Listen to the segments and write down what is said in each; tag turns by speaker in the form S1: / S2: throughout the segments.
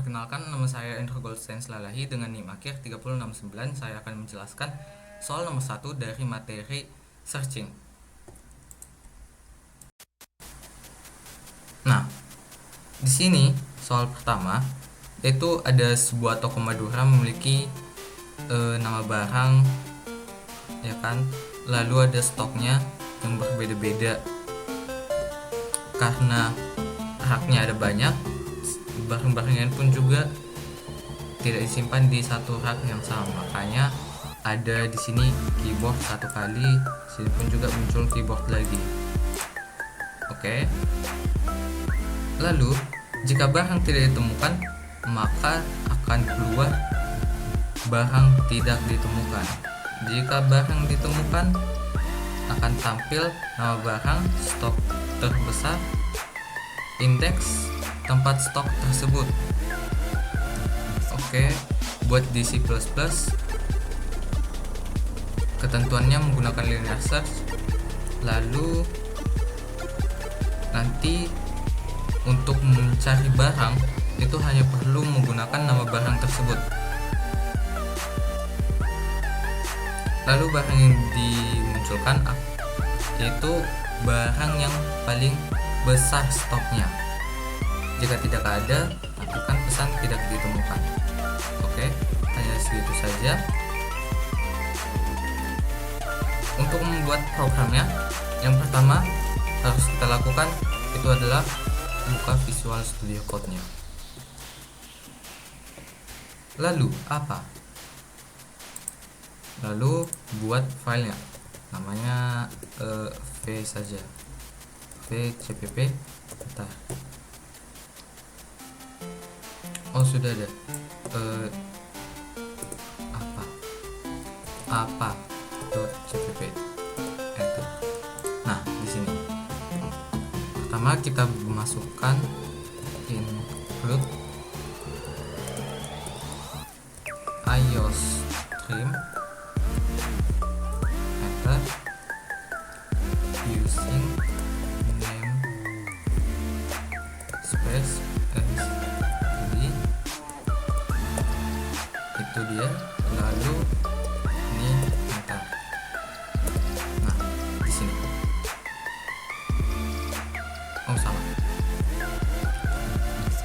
S1: Perkenalkan, nama saya Endro Goldstein Slalahi dengan NIM akhir 3069. Saya akan menjelaskan soal nomor 1 dari materi searching. Nah, di sini soal pertama itu ada sebuah toko Madura memiliki nama barang, ya kan? Lalu ada stoknya yang berbeda-beda. Karena raknya ada banyak, barang-barangnya pun juga tidak disimpan di satu rak yang sama. Makanya ada di sini keyboard satu kali, sini pun juga muncul keyboard lagi. Oke. Lalu jika barang tidak ditemukan, maka akan keluar barang tidak ditemukan. Jika barang ditemukan, akan tampil nama barang, stok terbesar, indeks tempat stok tersebut. Oke, buat di C++, ketentuannya menggunakan linear search. Lalu nanti untuk mencari barang itu hanya perlu menggunakan nama barang tersebut. Lalu barang yang dimunculkan yaitu barang yang paling besar stoknya. Jika tidak ada, lakukan pesan tidak ditemukan. Oke, hanya segitu saja. Untuk membuat programnya, yang pertama harus kita lakukan itu adalah buka Visual Studio Code-nya. Lalu apa? Lalu buat filenya, namanya v saja, vcpp. Bentar. Oh, sudah ada. Apa.cpp. Enter. Nah, di sini pertama kita masukkan include iostream. Enter. Using name space itu dia. Lalu ini enter. Nah, di sini salah,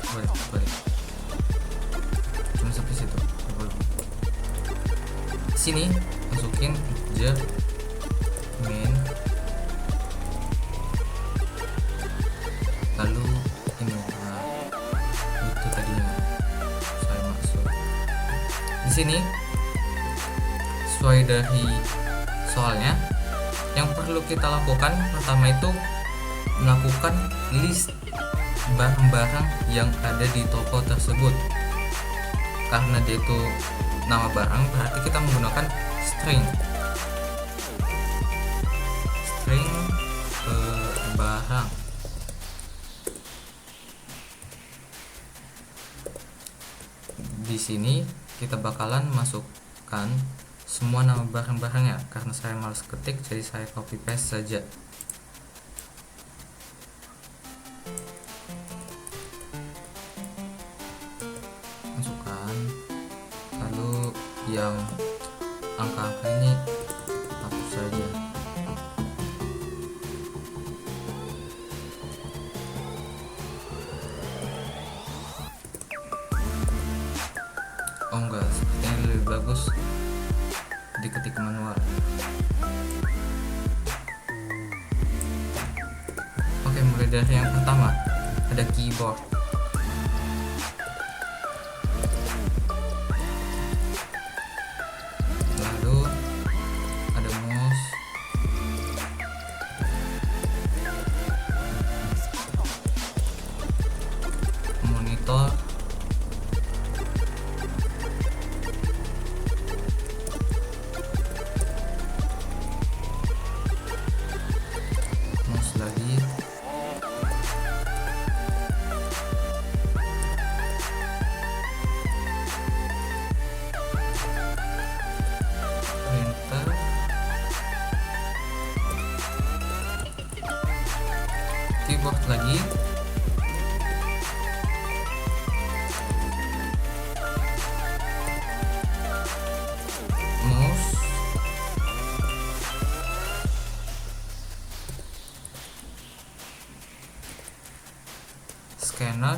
S1: boleh cuma sampai situ. Sini masukin integer main, lalu ini itu tadinya saya maksud. Di sini sesuai dari soalnya, yang perlu kita lakukan pertama itu melakukan list barang-barang yang ada di toko tersebut. Karena dia itu nama barang, berarti kita menggunakan string barang. Di sini kita bakalan masukkan semua nama barang-barangnya. Karena saya malas ketik, jadi saya copy paste saja. Masukkan, lalu yang angka-angka ini hapus saja. Oh enggak, sepertinya lebih bagus diketik manual. Oke, mulai dari yang pertama ada keyboard. Lalu ada mouse, monitor, mouse lagi, printer, keyboard lagi, scanner,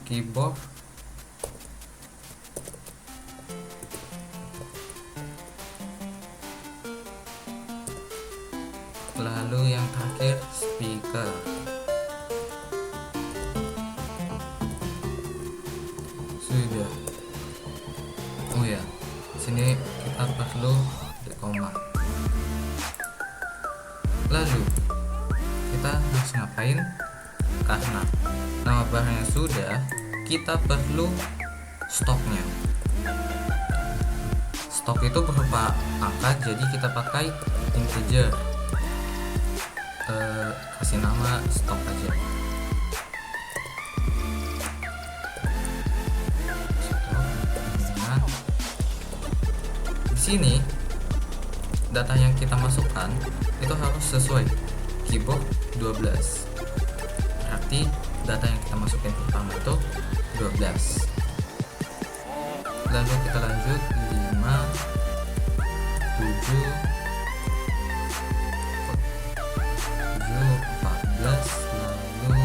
S1: keyboard, lalu yang terakhir speaker. Sudah. Oh ya, sini kita perlu di koma. Lalu kita harus ngapain? Karena nama barangnya sudah, kita perlu stoknya. Stok itu berupa angka, jadi kita pakai integer. Kasih nama stok aja. Nah, di sini data yang kita masukkan itu harus sesuai keyboard 12. Berarti data yang kita masukin pertama itu 12. Lalu kita lanjut 5, 7, 14, lalu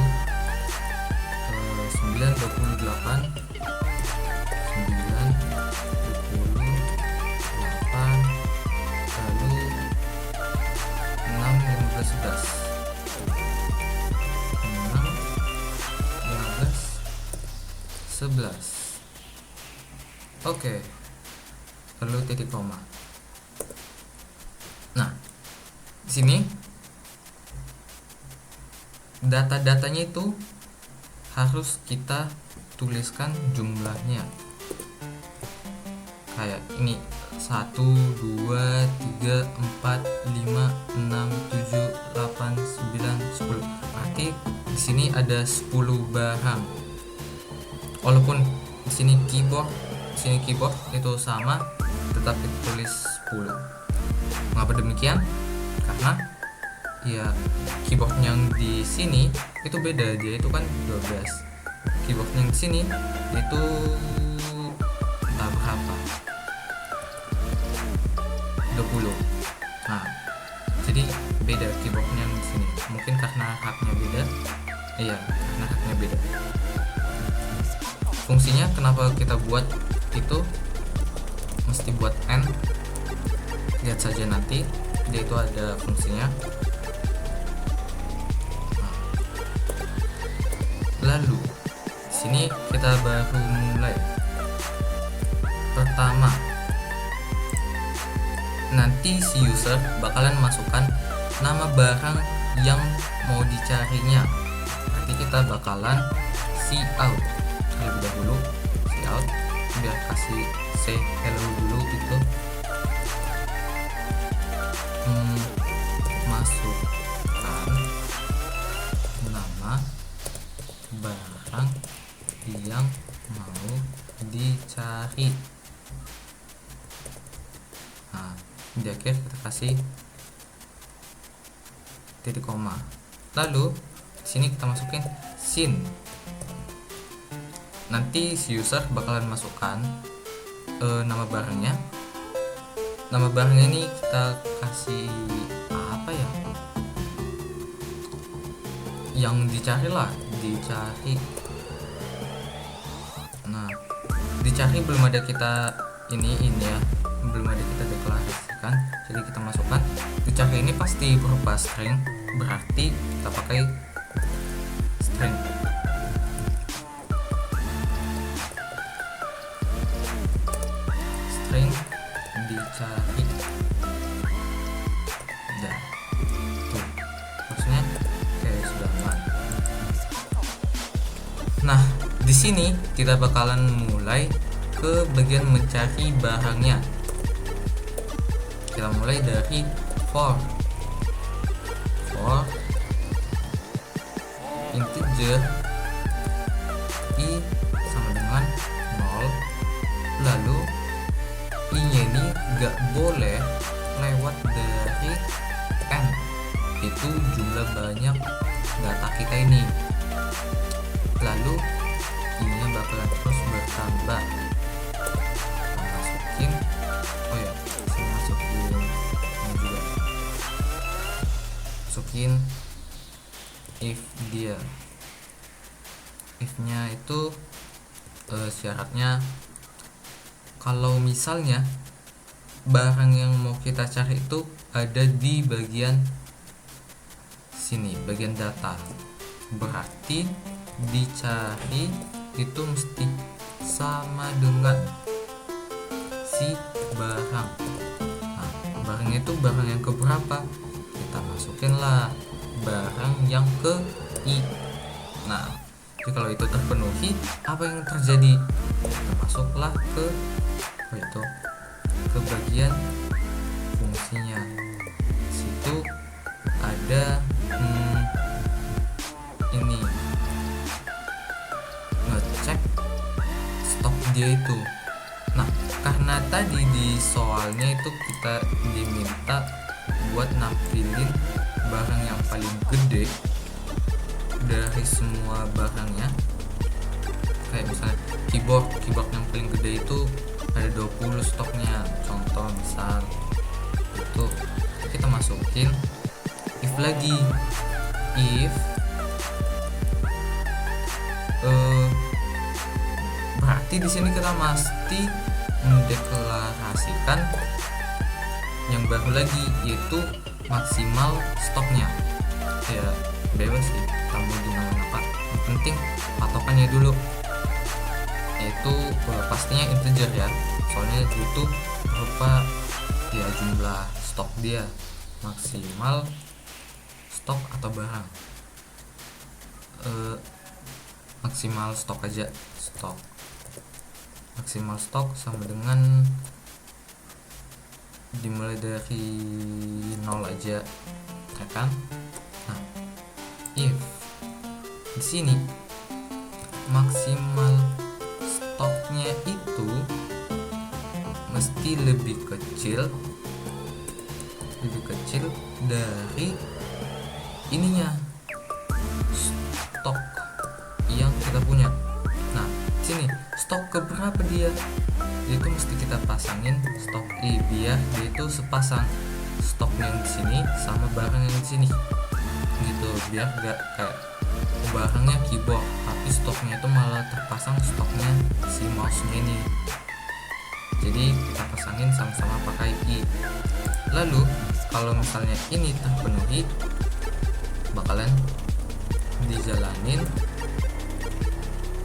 S1: 9, 28, 9, 28, lalu 6, 15, 11, 6, 15, 11. Oke, perlu titik koma. Nah, di sini data-datanya itu harus kita tuliskan jumlahnya. Kayak ini 1, 2, 3, 4, 5, 6, 7, 8, 9, 10. Berarti di sini ada 10 barang. Walaupun di sini keyboard itu sama, tetapi tulis 10. Mengapa demikian? Karena ya keyboard yang di sini itu beda, dia itu kan 12. Keyboard yang di sini itu entah berapa, 20. Nah, jadi beda keyboardnya yang di sini. Mungkin karena haknya beda. Iya, karena haknya beda. Fungsinya kenapa kita buat itu mesti buat N? Lihat saja nanti, dia itu ada fungsinya. Lalu sini kita baru mulai. Pertama, nanti si user bakalan masukkan nama barang yang mau dicarinya. Nanti kita bakalan cout terlebih dahulu. Cout biar kasih say hello dulu gitu. Masukkan nama barang yang mau dicari. Nah, di akhir kita kasih titik koma. Lalu di sini kita masukin sin. Nanti si user bakalan masukkan nama barangnya. Nama barangnya ini kita kasih apa ya? Yang dicari lah, dicari. Nah, dicari belum ada kita ini ya, belum ada kita deklarasikan. Jadi kita masukkan dicari ini pasti berupa string, berarti kita pakai string. String dicari. Dah. Tuh. Maksudnya kayak sudah aman. Nah, di sini kita bakalan mulai ke bagian mencari barangnya. Kita mulai dari for integer i sama dengan 0. Lalu i nya ini gak boleh lewat dari n, itu jumlah banyak data kita ini. Lalu i nya bakalan terus bertambah. Masukin, oh ya, saya masukin ini juga. masukin if dia. If-nya itu syaratnya kalau misalnya barang yang mau kita cari itu ada di bagian sini, bagian data, berarti dicari itu mesti sama dengan si barang. Nah, barangnya itu barang yang keberapa, kita masukinlah barang yang ke I. Nah, jadi kalau itu terpenuhi, apa yang terjadi? Kita masuklah ke bagian fungsinya. Situ ada ini ngecek stok dia itu. Nah, karena tadi di soalnya itu kita diminta buat nampilin barang yang paling gede dari semua barangnya, kayak misalnya keyboard yang paling gede itu ada 20 stoknya, contoh misal itu kita masukin if lagi. If berarti di sini kita mesti mendeklarasikan yang baru lagi, yaitu maksimal stoknya. Ya bebas sih, kamu gimana apa, yang penting patokannya dulu, yaitu pastinya integer ya, soalnya itu berupa ya jumlah stok dia, maksimal stok atau barang. Maksimal stok aja, stok maksimal stok sama dengan dimulai dari 0 aja, ya kan? Nah, if di sini maksimal stoknya itu mesti lebih kecil dari ininya, stok yang kita punya. Nah, sini stok keberapa dia itu mesti kita pasangin stok I, biar dia itu sepasang stok yang di sini sama barang yang di sini gitu, biar gak kayak barangnya keyboard tapi stoknya itu malah terpasang stoknya si mouse-nya ini. Jadi kita pasangin sama-sama pakai I. Lalu kalau misalnya ini terpenuhi, bakalan dijalanin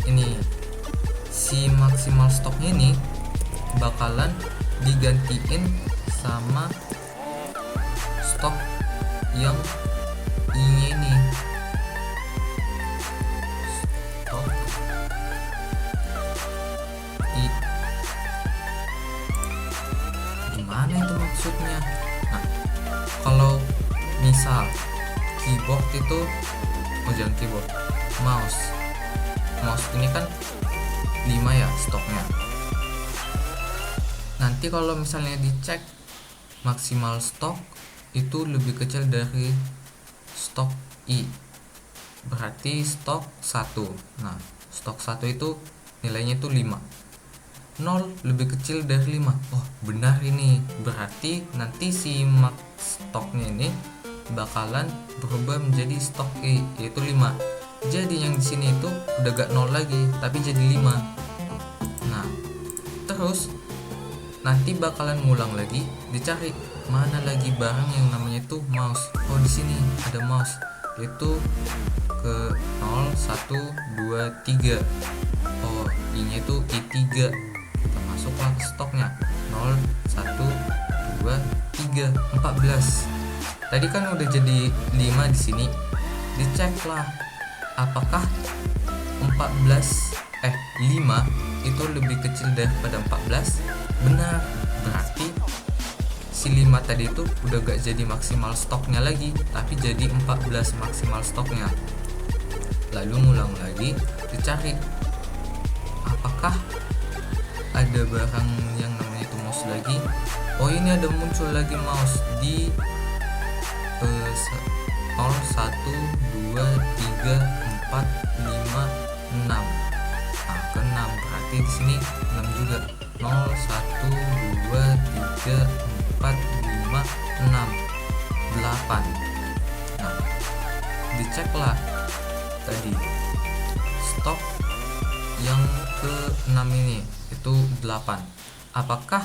S1: ini, si maksimal stoknya ini bakalan digantiin sama stok yang I-nya ini. Stok I, gimana itu maksudnya? Nah, kalau misal keyboard itu, jangan keyboard, mouse ini kan 5 ya stoknya. Nanti kalau misalnya dicek maksimal stok itu lebih kecil dari stok I, berarti stok 1. Nah, stok 1 itu nilainya itu 5. 0 lebih kecil dari 5. Oh, benar ini. Berarti nanti si max stoknya ini bakalan berubah menjadi stok I, yaitu 5. Jadi yang di sini itu udah gak 0 lagi, tapi jadi 5. Nah, terus nanti bakalan ngulang lagi, dicari mana lagi barang yang namanya itu mouse. Oh, di sini ada mouse, yaitu ke 0 1 2 3. Oh, I-nya itu I3. Kita masuklah ke stoknya 0 1 2 3 14. Tadi kan udah jadi 5 di sini. Diceklah apakah 5 itu lebih kecil daripada 14? Benar, berarti si 5 tadi itu udah gak jadi maksimal stoknya lagi, tapi jadi 14 maksimal stoknya. Lalu ngulang lagi, dicari apakah ada barang yang namanya itu mouse lagi. Oh, ini ada muncul lagi mouse di 0 1 2 3 4 5 6. Nah, ke 6 berarti di sini 6 juga. 0 1 2 3 4 5 6 8. Nah, diceklah tadi stok yang ke-6 ini itu 8. Apakah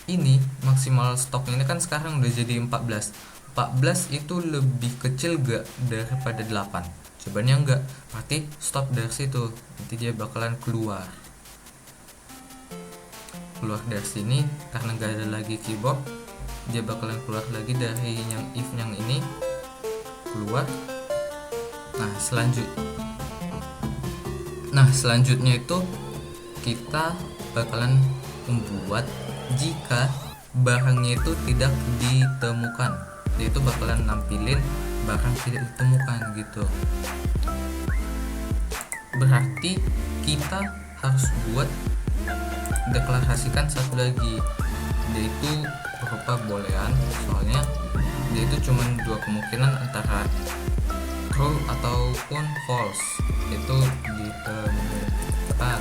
S1: ini maksimal stoknya ini kan sekarang udah jadi 14. 14 itu lebih kecil gak daripada 8? Jawabannya enggak. Berarti stop dari situ. Nanti dia bakalan keluar dari sini karena gak ada lagi keyboard. Dia bakalan keluar lagi dari yang if yang ini, keluar. Nah selanjutnya itu kita bakalan membuat jika barangnya itu tidak ditemukan, yaitu bakalan nampilin barang tidak ditemukan gitu. Berarti kita harus buat deklarasikan satu lagi, yaitu berupa boolean. Soalnya dia itu cuma dua kemungkinan antara true ataupun false, itu ditemukan.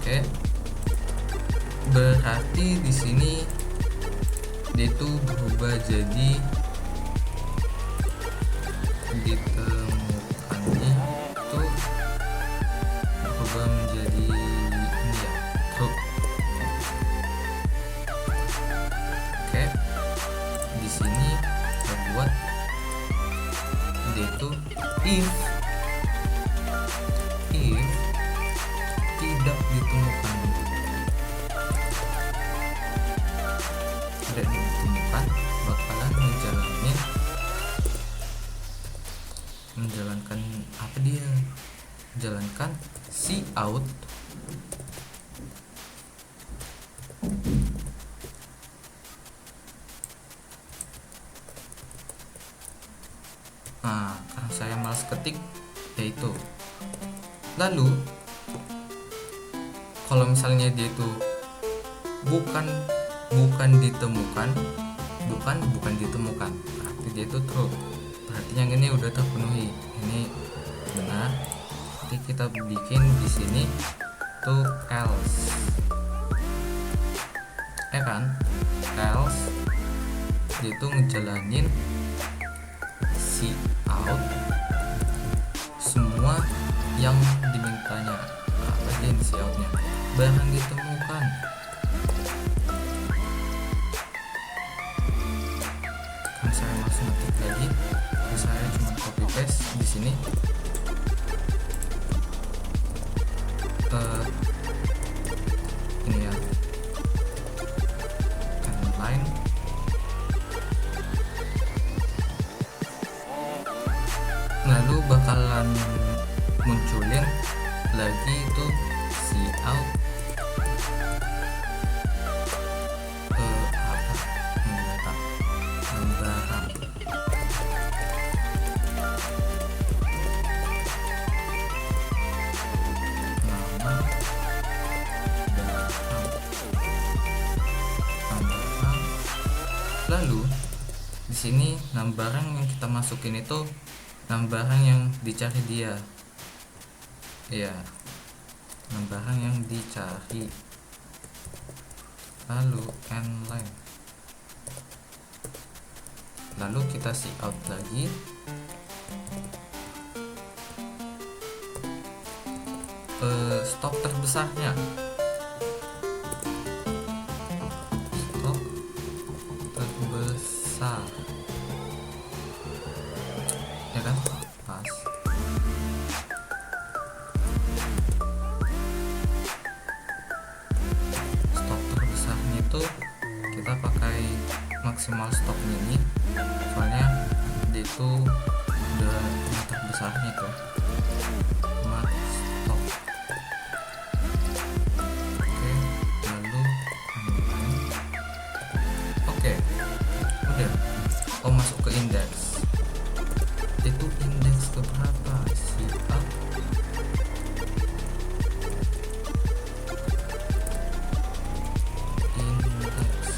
S1: Oke, berarti di sini dia itu berubah jadi ditemukannya itu berubah menjadi ini ya, true. Oke, di sini kita buat dia itu if tidak ditemukan, bakalan menjalankan apa dia? Menjalankan cout karena saya malas ketik yaitu. Lalu kalau misalnya dia itu bukan ditemukan, bukan ditemukan, berarti dia itu true. Berarti yang ini udah terpenuhi, ini benar. Jadi kita bikin di sini tuh else, kan? Else dia itu ngejalanin cout semua yang dimintanya. Apa dia coutnya? Barang ditemukan. Kan saya langsung ngetik lagi, saya cuma copy paste di sini. Ini ya, line. Lalu bakalan munculin lagi itu cout Lalu di sini nama barang yang kita masukin itu nama barang yang dicari dia. Ya, nama barang yang dicari. Lalu line. Lalu kita cout lagi. Stok terbesarnya. Ya kan, pas. Stok terbesarnya itu kita pakai maksimal stoknya ini, soalnya dia itu udah yang terbesarnya tuh max stok. Oke, lalu oke, udah. Masuk ke indeks. Itu indeks keberapa? Cout indeks.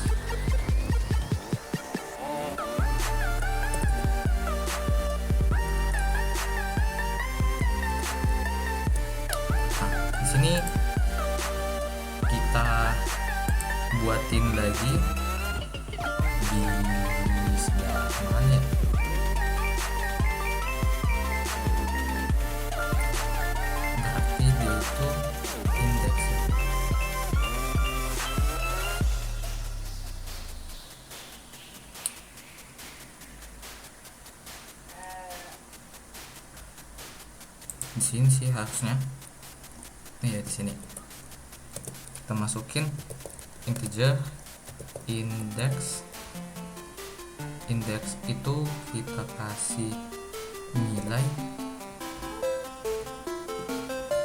S1: Di sini kita buatin lagi di sebelah mana ya? Berarti dia itu indeks ya. Di sini sih harusnya. Nih ya, di sini kita masukin integer index itu kita kasih nilai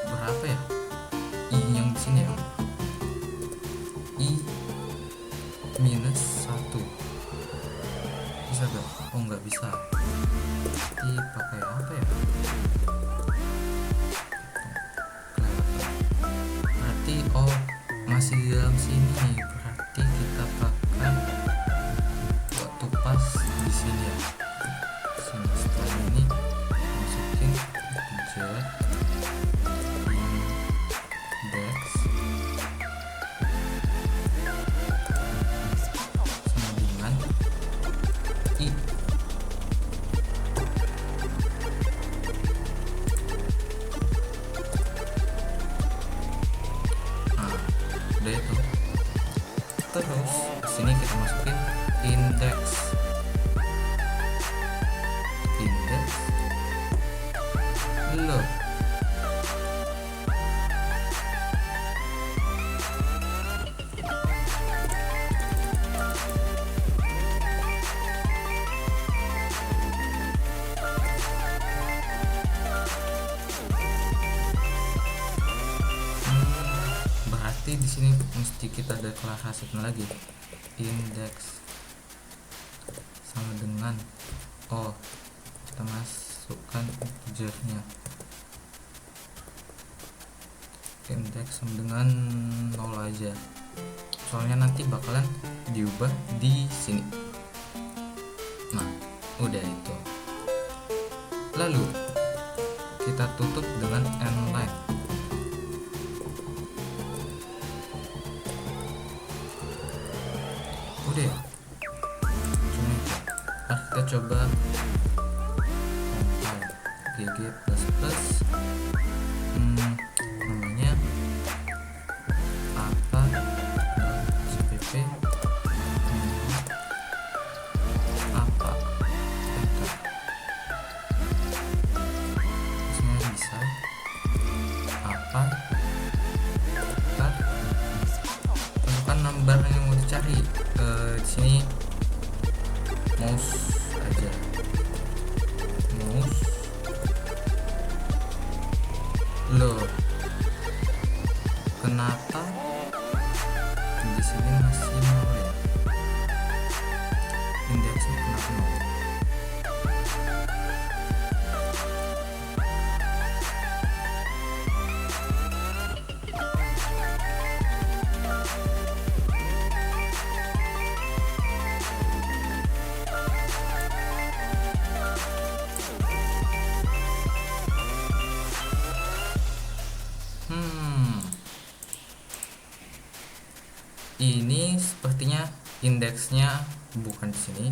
S1: berapa ya, i yang di sini ya, i minus 1 bisa gak? Oh nggak bisa, berarti pakai apa ya? Berarti oh masih di dalam sini, berarti kita pakai waktu pas di sini ya. Sini setelah ini masukin integer index sama dengan i. Nah, udah itu. Terus di sini kita masukin index loh. Berarti di sini mesti kita deklarasikan lagi index sama dengan kita masukkan integernya, index sama dengan 0 aja, soalnya nanti bakalan diubah di sini. Nah, udah itu. Lalu kita tutup dengan endline. Udah ya, cuma itu. Nah, kita coba compile gg++ namanya apa cpp apa semuanya bisa apa masukkan nomor yang mau dicari. Di sini mouse aja, mouse loh. Kenapa di sini masih 0 ya? Indeksnya kenapa 0? Ini sepertinya indeksnya bukan di sini,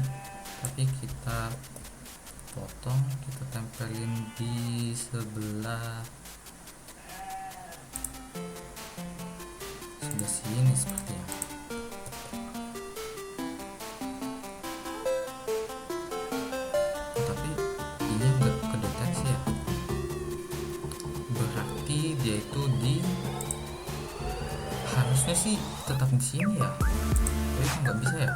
S1: tapi kita potong, kita tempelin di sebelah sini sepertinya. Tapi ini nggak kedeteksi ya, berarti dia itu harusnya sih tetap di sini ya, tapi nggak bisa ya,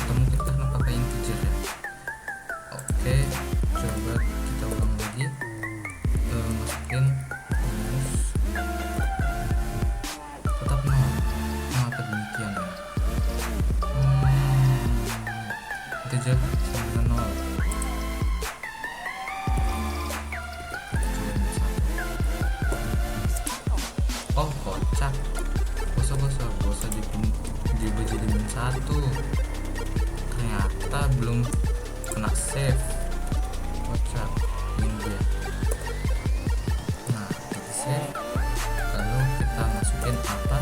S1: atau mungkin karena pakai integer ya. Oke, coba kita ulang lagi, masukin rumus tetap 0. Kenapa demikian ya? Integer sama dengan 0. Oh kocak, gosok diubah jadi min 1, ternyata belum kena save, kocak ini dia. Nah, kita save, lalu kita masukin apa,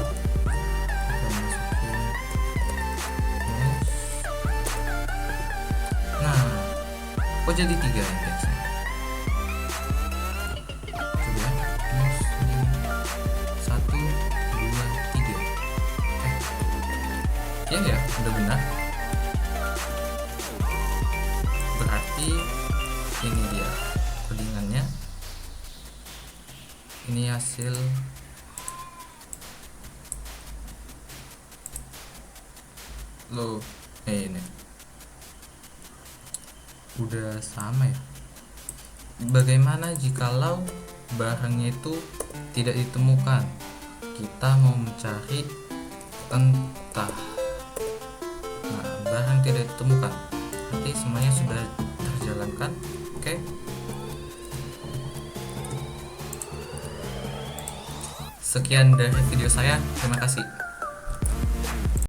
S1: kita masukin mouse Oh jadi 3 indeksnya. Coba ini 1, 2, 3. Ya udah benar. Berarti ini dia codingannya. Ini hasil lo ini udah sama ya. Bagaimana jikalau barangnya itu tidak ditemukan? Kita mau mencari entah. Nah, barang tidak ditemukan, berarti semuanya sudah terjalankan. Oke. Sekian dari video saya, terima kasih.